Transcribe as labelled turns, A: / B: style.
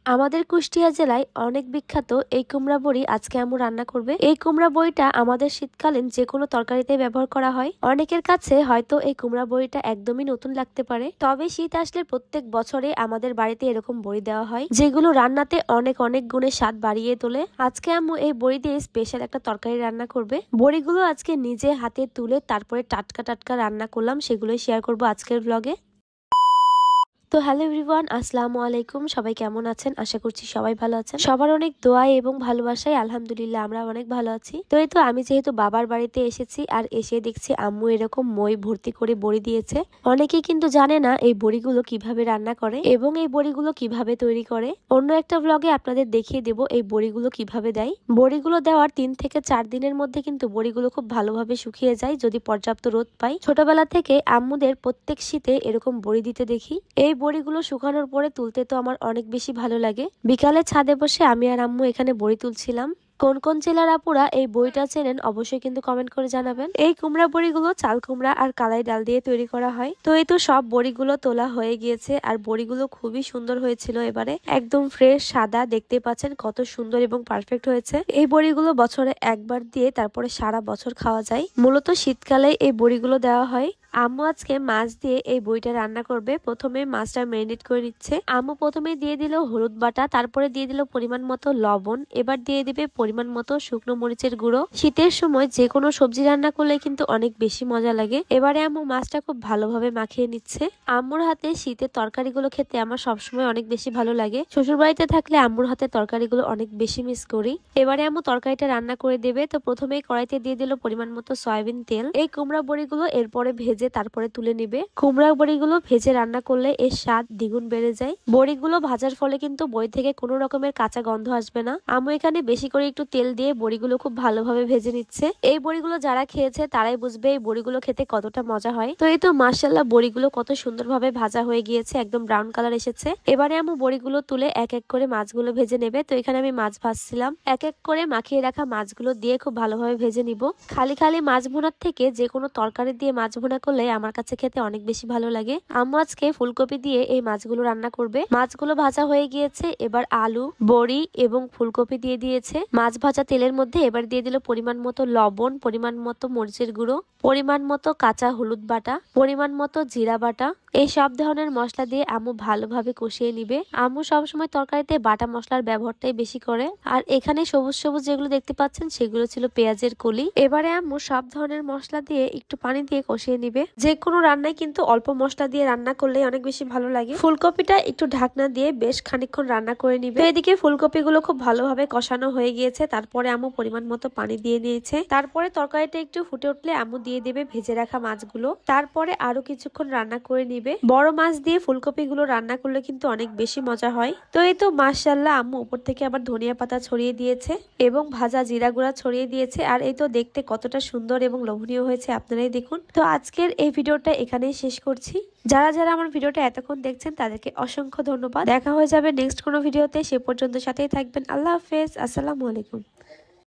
A: আমাদের কুষ্টিয়া জেলায় অনেক বিখ্যাত এই কুমড়া বড়ি আজকে আম্মু রান্না করবে। এই কুমড়া বড়িটা আমাদের শীতকালীন যে কোনো তরকারিতে ব্যবহার করা হয়। অনেকের কাছে হয়তো এই কুমড়া বড়িটা একদমই নতুন লাগতে পারে, তবে শীত আসলে প্রত্যেক বছরে আমাদের বাড়িতে এরকম বড়ি দেওয়া হয়, যেগুলো রান্নাতে অনেক অনেক গুণে স্বাদ বাড়িয়ে তোলে। আজকে আম্মু এই বড়ি দিয়ে স্পেশাল একটা তরকারি রান্না করবে। বড়িগুলো আজকে নিজে হাতে তুলে তারপরে টাটকা টাটকা রান্না করলাম, সেগুলোই শেয়ার করবো আজকের ব্লগে। তো হ্যালো এভরিওয়ান, আসসালামু আলাইকুম। সবাই কেমন আছেন? আশা করছি সবাই ভালো আছেন। সবার অনেক দোয়া এবং ভালোবাসায় আলহামদুলিল্লাহ আমরা অনেক ভালো আছি। তো এই তো আমি যেহেতু বাবার বাড়িতে এসেছি আর এসে দেখছি আম্মু এরকম মই ভর্তি করে বড়ি দিয়েছে। অনেকেই কিন্তু জানে না এই বড়িগুলো কিভাবে রান্না করে এবং এই বড়িগুলো কিভাবে তৈরি করে। অন্য একটা ব্লগে আপনাদের দেখিয়ে দেব এই বড়িগুলো কিভাবে দেয়। বড়িগুলো দেওয়ার 3 থেকে 4 দিনের মধ্যে কিন্তু বড়িগুলো খুব ভালোভাবে শুকিয়ে যায় যদি পর্যাপ্ত রোদ পাই। ছোটবেলা থেকে আম্মুদের প্রত্যেক শীতে এরকম বড়ি দিতে দেখি। এই বড়িগুলো শুকানোর পরে তুলতে তো আমার অনেক বেশি ভালো লাগে। বিকালে ছাদে বসে আমি আর আম্মু এখানে বড়ি তুলছিলাম। কোন কোন জেলার আপুরা এই বড়িটা চেনেন অবশ্যই কিন্তু কমেন্ট করে জানাবেন। এই কুমড়া বড়িগুলো চাল কুমড়া আর কালাই ডাল দিয়ে তৈরি করা হয়। তো এই তো সব বড়িগুলো তোলা হয়ে গিয়েছে আর বড়িগুলো খুবই সুন্দর হয়েছিল। এবারে একদম ফ্রেশ সাদা, দেখতে পাচ্ছেন কত সুন্দর এবং পারফেক্ট হয়েছে। এই বড়িগুলো বছরে একবার দিয়ে তারপরে সারা বছর খাওয়া যায়। মূলত শীতকালে এই বড়িগুলো দেওয়া হয়। আম্মু আজকে মাছ দিয়ে এই বড়িটা রান্না করবে। প্রথমে মাছটা ম্যারিনেট করে নিচ্ছে। আম্মু প্রথমে দিয়ে দিল হলুদ বাটা, তারপরে দিয়ে দিল পরিমাণ মতো লবণ, এবার দিয়ে দিবে পরিমাণ মতো শুকনো মরিচের গুঁড়ো। শীতের সময় যে কোনো সবজি রান্না করলে কিন্তু অনেক বেশি মজা লাগে। এবারে আম্মু মাছটা খুব ভালোভাবে মাখিয়ে নিচ্ছে। আম্মুর হাতে শীতের তরকারিগুলো খেতে আমার সবসময় অনেক বেশি ভালো লাগে। শ্বশুর বাড়িতে থাকলে আম্মুর হাতে তরকারিগুলো অনেক বেশি মিস করি। এবারে আম্মু তরকারিটা রান্না করে দেবে। তো প্রথমেই কড়াইতে দিয়ে দিল পরিমাণ মতো সয়াবিন তেল। এই কুমড়া বড়িগুলো এরপরে ভেজে তারপরে তুলে নিবে। কুমড়া বড়িগুলো ভেজে রান্না করলে এর স্বাদ দ্বিগুণ বেড়ে যায়। বড়িগুলো ভাজার ফলে কিন্তু বড়ি থেকে কোনো রকমের কাঁচা গন্ধ আসবে না। আম্মু এখানে বেশি করে একটু তেল দিয়ে বড়িগুলো খুব ভালোভাবে ভেজে নিচ্ছে। এই বড়িগুলো যারা খেয়েছে তারাই বুঝবে এই বড়িগুলো খেতে কতটা মজা হয়। তো এই তো মাশাআল্লাহ বড়িগুলো কত সুন্দরভাবে ভাজা হয়ে গিয়েছে, একদম ব্রাউন কালার এসেছে। এবারে আম্মু বড়িগুলো তুলে এক এক করে মাছগুলো ভেজে নেবে। তো এখানে আমি মাছ ভাজছিলাম। এক এক করে মাখিয়ে রাখা মাছগুলো দিয়ে খুব ভালোভাবে ভেজে নিব। খালি খালি মাছ ভুনার থেকে যে কোনো তরকারি দিয়ে মাছ ভুনা করলে আমার কাছে খেতে অনেক বেশি ভালো লাগে। আম্মু আজকে ফুলকপি দিয়ে এই মাছগুলো রান্না করবে। মাছগুলো ভাজা হয়ে গিয়েছে, এবার আলু, বড়ি এবং ফুলকপি দিয়ে দিয়েছে মাছ ভাজা তেলের মধ্যে। এবার দিয়ে দিল পরিমাণ মতো লবণ, পরিমাণ মতো মরিচের গুঁড়ো, পরিমাণ মতো কাঁচা হলুদ বাটা, পরিমাণ মতো জিরা বাটা। এই সব ধরনের মশলা দিয়ে আম্মু ভালোভাবে কষিয়ে নিবে। আম্মু সবসময় তরকারিতে বাটা মশলার ব্যবহারটাই বেশি করে। আর এখানে সবুজ সবুজ যেগুলো দেখতে পাচ্ছেন সেগুলো ছিল পেঁয়াজের কলি। এবারে আম্মু সব ধরনের মশলা দিয়ে একটু পানি দিয়ে কষিয়ে নিবে। যে কোনো রান্নায় কিন্তু অল্প মশলা দিয়ে রান্না করলে অনেক বেশি ভালো লাগে। ফুলকপিটা একটু ঢাকনা দিয়ে বেশ খানিকক্ষণ রান্না করে নিবে। এদিকে ফুলকপিগুলো খুব ভালোভাবে কষানো হয়ে গিয়েছে। তারপরে আম্মু পরিমাণ মতো পানি দিয়ে নিয়েছে। তারপরে তরকারিটা একটু ফুটে উঠলে আম্মু দিয়ে দেবে ভেজে রাখা মাছগুলো। তারপরে আরো কিছুক্ষণ রান্না করে নিবে। বড় মাছ দিয়ে ফুলকপিগুলো রান্না করলে কিন্তু অনেক বেশি মজা হয়। তো এই তো মাশাআল্লাহ আম্মু উপর থেকে আবার ধনিয়া পাতা ছড়িয়ে দিয়েছে এবং ভাজা জিরা গুঁড়া ছড়িয়ে দিয়েছে। আর এই তো দেখতে কতটা সুন্দর এবং লোভনীয় হয়েছে আপনারাই দেখুন। তো আজকের এই ভিডিওটা এখানেই শেষ করছি। যারা যারা আমার ভিডিওটা এতক্ষণ দেখছেন তাদেরকে অসংখ্য ধন্যবাদ। দেখা হয়ে যাবে নেক্সট কোনো ভিডিওতে। সে পর্যন্ত সাথেই থাকবেন। আল্লাহ হাফেজ, আসসালামু আলাইকুম।